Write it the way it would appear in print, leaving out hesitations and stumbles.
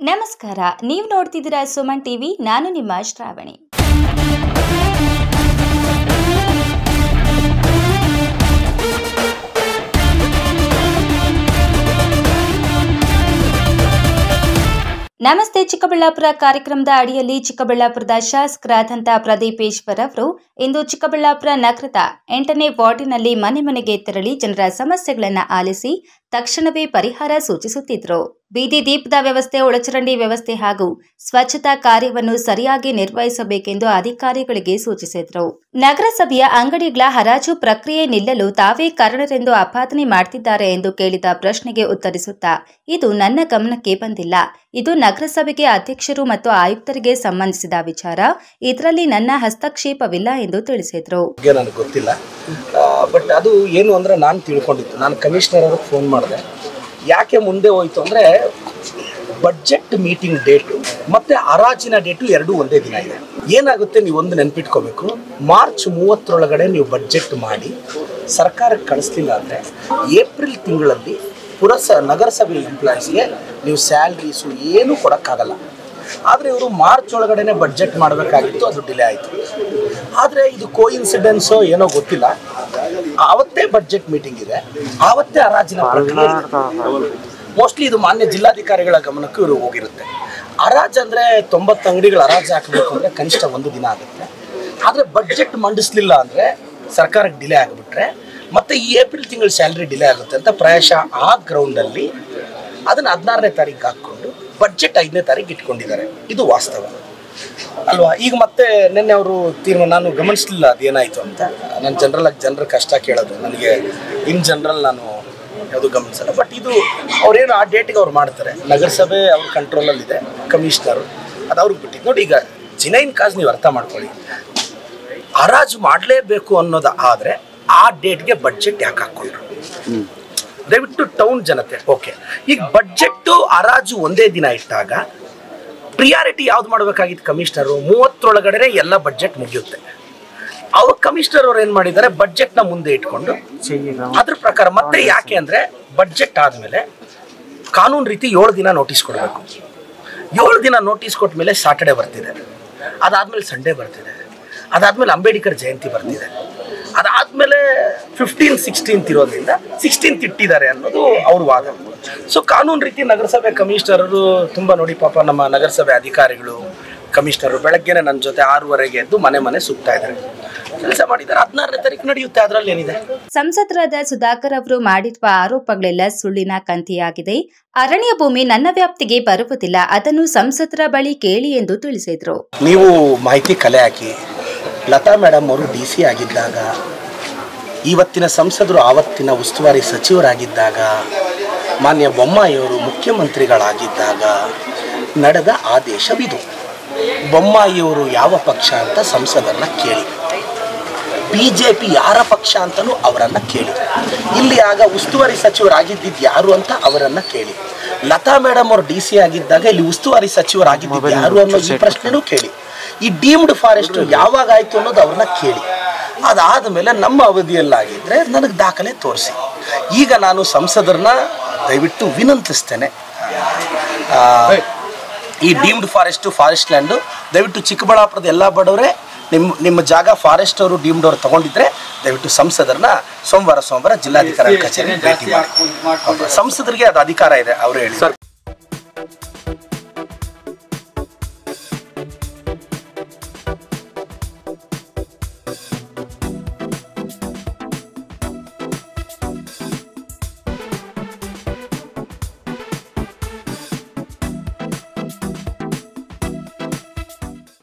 ನಮಸ್ಕಾರ, ನೀವು ನೋಡ್ತಿದ್ದೀರಾ ಸುಮನ್ ಟಿವಿ. ನಾನು ನಿಮ್ಮ ಶ್ರಾವಣಿ. ನಮಸ್ತೆ. ಚಿಕ್ಕಬಳ್ಳಾಪುರ ಕಾರ್ಯಕ್ರಮದ ಅಡಿಯಲ್ಲಿ ಚಿಕ್ಕಬಳ್ಳಾಪುರದ ಶಾಸಕರಾದಂಥ ಪ್ರದೀಪೇಶ್ವರ್ ಅವರು ಇಂದು ಚಿಕ್ಕಬಳ್ಳಾಪುರ ನಗರದ 8ನೇ ವಾರ್ಡಿನಲ್ಲಿ ಮನೆ ಮನೆಗೆ ತೆರಳಿ ಜನರ ಸಮಸ್ಯೆಗಳನ್ನು ಆಲಿಸಿ ತಕ್ಷಣವೇ ಪರಿಹಾರ ಸೂಚಿಸುತ್ತಿದ್ದರು. ಬೀದಿ ದೀಪದ ವ್ಯವಸ್ಥೆ, ಒಳಚರಂಡಿ ವ್ಯವಸ್ಥೆ ಹಾಗೂ ಸ್ವಚ್ಛತಾ ಕಾರ್ಯವನ್ನು ಸರಿಯಾಗಿ ನಿರ್ವಹಿಸಬೇಕೆಂದು ಅಧಿಕಾರಿಗಳಿಗೆ ಸೂಚಿಸಿದರು. ನಗರಸಭೆಯ ಅಂಗಡಿಗಳ ಹರಾಜು ಪ್ರಕ್ರಿಯೆ ನಿಲ್ಲಲು ತಾವೇ ಕಾರಣರೆಂದು ಆಪಾದನೆ ಮಾಡುತ್ತಿದ್ದಾರೆ ಎಂದು ಕೇಳಿದ ಪ್ರಶ್ನೆಗೆ ಉತ್ತರಿಸುತ್ತಾ, ಇದು ನನ್ನ ಗಮನಕ್ಕೆ ಬಂದಿಲ್ಲ. ಇದು ನಗರಸಭೆಗೆ ಅಧ್ಯಕ್ಷರು ಮತ್ತು ಆಯುಕ್ತರಿಗೆ ಸಂಬಂಧಿಸಿದ ವಿಚಾರ. ಇದರಲ್ಲಿ ನನ್ನ ಹಸ್ತಕ್ಷೇಪವಿಲ್ಲ ಎಂದು ತಿಳಿಸಿದರು. ನನಗೆ ಗೊತ್ತಿಲ್ಲ, ಬಟ್ ಅದು ಏನು ಅಂದ್ರೆ ನಾನು ತಿಳ್ಕೊಂಡಿದ್ದು, ನಾನು ಕಮಿಷನರ್ ಅವ್ರಿಗೆ ಫೋನ್ ಮಾಡಿದೆ. ಯಾಕೆ ಮುಂದೆ ಹೋಯ್ತು ಅಂದರೆ ಬಡ್ಜೆಟ್ ಮೀಟಿಂಗ್ ಡೇಟು ಮತ್ತು ಹರಾಜಿನ ಡೇಟು ಎರಡೂ ಒಂದೇ ದಿನ ಇದೆ. ಏನಾಗುತ್ತೆ, ನೀವು ಒಂದು ನೆನ್ಪಿಟ್ಕೋಬೇಕು, ಮಾರ್ಚ್ 30 ನೀವು ಬಡ್ಜೆಟ್ ಮಾಡಿ ಸರ್ಕಾರಕ್ಕೆ ಕಳಿಸ್ಲಿಲ್ಲ ಅಂದರೆ ಏಪ್ರಿಲ್ ತಿಂಗಳಲ್ಲಿ ನಗರಸಭೆ ಎಂಪ್ಲಾಯೀಸ್ಗೆ ನೀವು ಸ್ಯಾಲ್ರೀಸು ಏನೂ ಕೊಡೋಕ್ಕಾಗಲ್ಲ. ಆದರೆ ಇವರು ಮಾರ್ಚ್ ಒಳಗಡೆ ಬಡ್ಜೆಟ್ ಮಾಡಬೇಕಾಗಿತ್ತು, ಅದು ಡಿಲೇ ಆಯಿತು. ಆದರೆ ಇದು ಕೋಇನ್ಸಿಡೆನ್ಸೋ ಏನೋ ಗೊತ್ತಿಲ್ಲ, ಆವತ್ತೇ ಬಡ್ಜೆಟ್ ಮೀಟಿಂಗ್ ಇದೆ, ಆವತ್ತೇ ಹರಾಜಿನ ಪ್ರಕ್ರಿಯೆ ಇದೆ. ಮೋಸ್ಟ್ಲಿ ಇದು ಮಾನ್ಯ ಜಿಲ್ಲಾಧಿಕಾರಿಗಳ ಗಮನಕ್ಕೂ ಇವರು ಹೋಗಿರುತ್ತೆ. ಹರಾಜು ಅಂದರೆ 90 ಅಂಗಡಿಗಳು ಹರಾಜು ಹಾಕಬೇಕು ಅಂದರೆ ಕನಿಷ್ಠ 1 ದಿನ ಆಗುತ್ತೆ. ಆದರೆ ಬಡ್ಜೆಟ್ ಮಂಡಿಸಲಿಲ್ಲ ಅಂದರೆ ಸರ್ಕಾರಕ್ಕೆ ಡಿಲೇ ಆಗಿಬಿಟ್ರೆ ಮತ್ತು ಈ ಏಪ್ರಿಲ್ ತಿಂಗಳ ಸ್ಯಾಲ್ರಿ ಡಿಲೇ ಆಗುತ್ತೆ ಅಂತ ಪ್ರಾಯಶಃ ಆ ಗ್ರೌಂಡಲ್ಲಿ ಅದನ್ನು 16ನೇ ತಾರೀಕು ಹಾಕ್ಕೊಂಡು ಬಡ್ಜೆಟ್ 5ನೇ ತಾರೀಕು ಇಟ್ಕೊಂಡಿದ್ದಾರೆ. ಇದು ವಾಸ್ತವ ಅಲ್ವಾ? ಈಗ ಮತ್ತೆ ನಿನ್ನೆ ಅವರು ನಾನು ಗಮನಿಸಲಿಲ್ಲ ಅದೇನಾಯಿತು ಅಂತ. ನಾನು ಜನರಲಾಗಿ ಜನರ ಕಷ್ಟ ಕೇಳೋದು, ನನಗೆ ಇನ್ ಜನರಲ್ ನಾನು ಯಾವುದು ಗಮನಿಸಲ್ಲ. ಬಟ್ ಇದು ಅವ್ರೇನು ಆ ಡೇಟಿಗೆ ಅವ್ರು ಮಾಡ್ತಾರೆ. ನಗರಸಭೆ ಅವ್ರ ಕಂಟ್ರೋಲಲ್ಲಿದೆ, ಕಮಿಷನರು ಅದು ಅವ್ರಿಗೆ ಬಿಟ್ಟಿದ್ದು. ನೋಡಿ, ಈಗ ಜಿನೈನ್ ಕಾಸ್ ನೀವು ಅರ್ಥ ಮಾಡ್ಕೊಳ್ಳಿ, ಹರಾಜು ಮಾಡಲೇಬೇಕು ಅನ್ನೋದು ಆದರೆ ಆ ಡೇಟ್ಗೆ ಬಡ್ಜೆಟ್ ಯಾಕೆ ಹಾಕ್ಕೊಂಡ್ರು? ದಯವಿಟ್ಟು ಟೌನ್ ಜನತೆ ಓಕೆ, ಈಗ ಬಡ್ಜೆಟ್ಟು ಹರಾಜು ಒಂದೇ ದಿನ ಇಟ್ಟಾಗ ಪ್ರಿಯಾರಿಟಿ ಯಾವ್ದು ಮಾಡಬೇಕಾಗಿತ್ತು? ಕಮಿಷನರು 30 ಎಲ್ಲ ಬಡ್ಜೆಟ್ ಮುಗಿಯುತ್ತೆ. ಅವ್ರು ಕಮಿಷನರ್ ಅವ್ರು ಏನು ಮಾಡಿದ್ದಾರೆ, ಬಡ್ಜೆಟ್ನ ಮುಂದೆ ಇಟ್ಕೊಂಡು ಅದ್ರ ಪ್ರಕಾರ ಮತ್ತೆ ಯಾಕೆ ಅಂದರೆ ಬಡ್ಜೆಟ್ ಆದಮೇಲೆ ಕಾನೂನು ರೀತಿ 7 ದಿನ ನೋಟಿಸ್ ಕೊಡಬೇಕು. 7 ದಿನ ನೋಟಿಸ್ ಕೊಟ್ಟ ಮೇಲೆ ಸಾಟರ್ಡೆ ಬರ್ತಿದೆ, ಅದಾದಮೇಲೆ ಸಂಡೇ ಬರ್ತಿದೆ, ಅದಾದಮೇಲೆ ಅಂಬೇಡ್ಕರ್ ಜಯಂತಿ ಬರ್ತಿದೆ, ಅದಾದಮೇಲೆ 15, 16 ಇರೋದ್ರಿಂದ 16 ಇಟ್ಟಿದ್ದಾರೆ ಅನ್ನೋದು ಅವ್ರ ವಾದ. ಸೊ ಕಾನೂನು ರೀತಿ ನಗರಸಭೆ ಕಮಿಷನರು ತುಂಬ ನೋಡಿ, ಪಾಪ ನಮ್ಮ ನಗರಸಭೆ ಅಧಿಕಾರಿಗಳು ಕಮಿಷನರು ಬೆಳಗ್ಗೆನೆ ನನ್ನ ಜೊತೆ 6:30ಗೆ ಎದ್ದು ಮನೆ ಸುತ್ತಾ ಇದ್ದಾರೆ, ಕೆಲಸ ಮಾಡಿದ್ದಾರೆ. 16ನೇ ತಾರೀಕು ನಡೆಯುತ್ತೆ, ಅದರಲ್ಲಿ ಏನಿದೆ? ಸಂಸದರಾದ ಸುಧಾಕರ್ ಅವರು ಮಾಡಿರುವ ಆರೋಪಗಳೆಲ್ಲ ಸುಳ್ಳಿನ ಕಂತೆಯಾಗಿದೆ. ಅರಣ್ಯ ಭೂಮಿ ನನ್ನ ವ್ಯಾಪ್ತಿಗೆ ಬರುವುದಿಲ್ಲ, ಅದನ್ನು ಸಂಸದರ ಬಳಿ ಕೇಳಿ ಎಂದು ತಿಳಿಸಿದರು. ನೀವು ಮಾಹಿತಿ ಕಲೆ ಹಾಕಿ, ಲತಾ ಮೇಡಮ್ ಅವರು DC ಆಗಿದ್ದಾಗ, ಇವತ್ತಿನ ಸಂಸದರು ಆವತ್ತಿನ ಉಸ್ತುವಾರಿ ಸಚಿವರಾಗಿದ್ದಾಗ, ಮಾನ್ಯ ಬೊಮ್ಮಾಯಿಯವರು ಮುಖ್ಯಮಂತ್ರಿಗಳಾಗಿದ್ದಾಗ ನಡೆದ ಆದೇಶವಿದು. ಬೊಮ್ಮಾಯಿಯವರು ಯಾವ ಪಕ್ಷ ಅಂತ ಸಂಸದರನ್ನ ಕೇಳಿ, BJP ಯಾರ ಪಕ್ಷ ಅಂತಲೂ ಅವರನ್ನು ಕೇಳಿ, ಇಲ್ಲಿ ಆಗ ಉಸ್ತುವಾರಿ ಸಚಿವರಾಗಿದ್ದಿದ್ದು ಯಾರು ಅಂತ ಅವರನ್ನು ಕೇಳಿ, ಲತಾ ಮೇಡಮ್ ಅವರು DC ಆಗಿದ್ದಾಗ ಇಲ್ಲಿ ಉಸ್ತುವಾರಿ ಸಚಿವರಾಗಿದ್ದಿದ್ದು ಯಾರು ಅನ್ನೋ ಈ ಪ್ರಶ್ನೆನೂ ಕೇಳಿ, ಈ ಡೀಮ್ಡ್ ಫಾರೆಸ್ಟ್ ಯಾವಾಗ ಆಯಿತು ಅನ್ನೋದು ಅವ್ರನ್ನ ಕೇಳಿ, ಅದಾದ ಮೇಲೆ ನಮ್ಮ ಅವಧಿಯಲ್ಲಾಗಿದ್ದರೆ ನನಗೆ ದಾಖಲೆ ತೋರಿಸಿ. ಈಗ ನಾನು ಸಂಸದರನ್ನ ದಯವಿಟ್ಟು ವಿನಂತಿಸ್ತೇನೆ, ಈ ಡೀಮ್ಡ್ ಫಾರೆಸ್ಟ್ ಲ್ಯಾಂಡು ದಯವಿಟ್ಟು ಚಿಕ್ಕಬಳ್ಳಾಪುರದ ಎಲ್ಲ ಬಡವರೇ ನಿಮ್ಮ ಜಾಗ ಫಾರೆಸ್ಟ್ ಅವರು ಡೀಮ್ಡ್ ಅವರು ತಗೊಂಡಿದ್ರೆ ದಯವಿಟ್ಟು ಸಂಸದರನ್ನ ಸೋಮವಾರ ಜಿಲ್ಲಾಧಿಕಾರಿ ಕಚೇರಿ ಭೇಟಿ ಮಾಡಿ. ಸಂಸದರಿಗೆ ಅದು ಅಧಿಕಾರ ಇದೆ, ಅವರು ಹೇಳಿ.